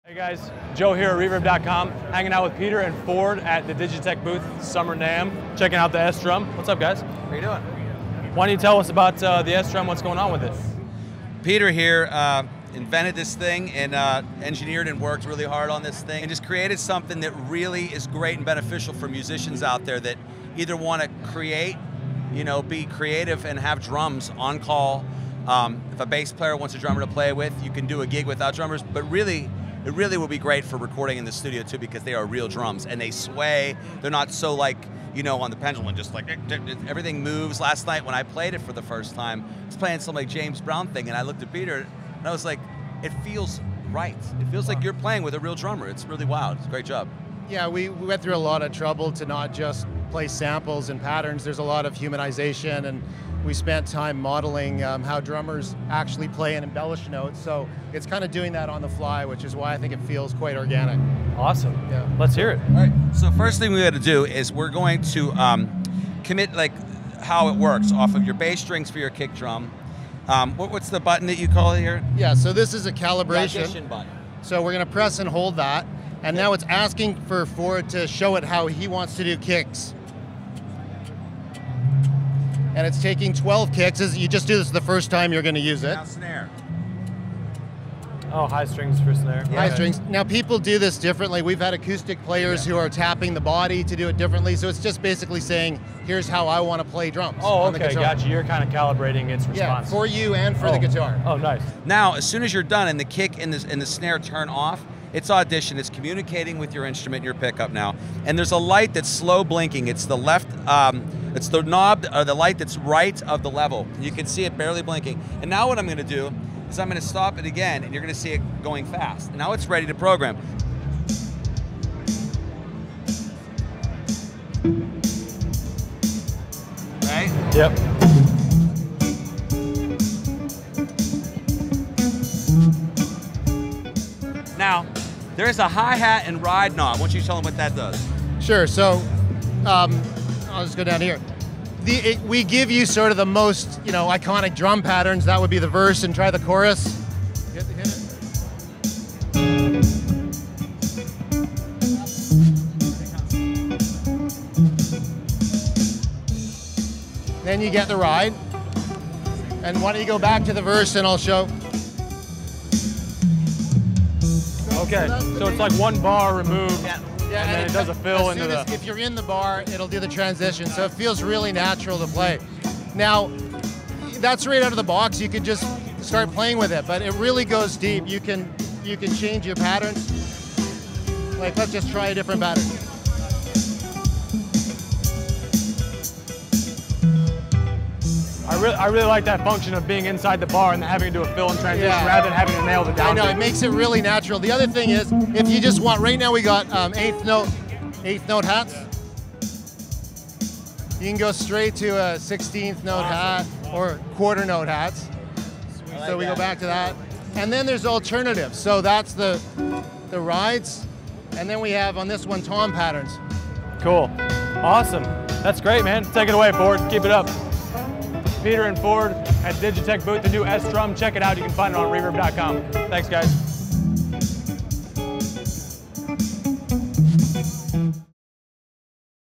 Hey guys, Joe here at Reverb.com, hanging out with Peter and Ford at the Digitech booth, Summer NAMM, checking out the SDRUM. What's up, guys? How you doing? Why don't you tell us about the SDRUM, what's going on with it? Peter here invented this thing and engineered and worked really hard on this thing and just created something that really is great and beneficial for musicians out there that either want to create, be creative and have drums on call. If a bass player wants a drummer to play with, you can do a gig without drummers, but really, it really will be great for recording in the studio too, because they are real drums and they sway. They're not so like, on the pendulum, just like everything moves. Last night when I played it for the first time, I was playing some like James Brown thing and I looked at Peter and I was like, it feels right. It feels like you're playing with a real drummer. It's really wild. It's a great job. Yeah, we went through a lot of trouble to not just play samples and patterns. There's a lot of humanization, and we spent time modeling how drummers actually play and embellish notes. So it's kind of doing that on the fly, which is why I think it feels quite organic. Awesome. Yeah. Let's hear it. All right. So first thing we got to do is we're going to commit like how it works off of your bass strings for your kick drum. What's the button that you call it here? Yeah. So this is a calibration. Audition button. So we're going to press and hold that, and now it's asking for Ford to show it how he wants to do kicks. And it's taking 12 kicks. You just do this the first time you're going to use it. Now snare. Oh, high strings for snare. High strings. Now people do this differently. We've had acoustic players who are tapping the body to do it differently. So it's just basically saying, here's how I want to play drums. Oh, on the okay, guitar. gotcha. You're kind of calibrating its response. Yeah, for you and for the guitar. Oh, nice. Now, as soon as you're done and the kick and the snare turn off, it's audition. It's communicating with your instrument, your pickup now. And there's a light that's slow blinking. It's the left, it's the knob, or the light that's right of the level. You can see it barely blinking. And now what I'm going to do is I'm going to stop it again, and you're going to see it going fast. Now it's ready to program. Right? Yep. Now, there's a hi-hat and ride knob. Why don't you tell them what that does? Sure, so I'll just go down here. We give you sort of the most, iconic drum patterns. That would be the verse, and try the chorus. Hit it. Then you get the ride. And why don't you go back to the verse and I'll show. Okay, so it's like one bar removed. Yeah, and then it does a fill into the... If you're in the bar, it'll do the transition, so it feels really natural to play. Now, that's right out of the box. You could just start playing with it, but it really goes deep. You can change your patterns. Like, let's just try a different pattern. I really like that function of being inside the bar and having to do a fill and transition rather than having to nail the down. I know, it makes it really natural. The other thing is, if you just want, right now we got eighth note hats. You can go straight to a 16th note hat or quarter note hats. So we go back to that. And then there's alternatives. So that's the rides. And then we have on this one tom patterns. Cool. Awesome. That's great, man. Take it away, Ford. Keep it up. Peter and Ford at Digitech booth, the new SDRUM. Check it out. You can find it on Reverb.com. Thanks, guys.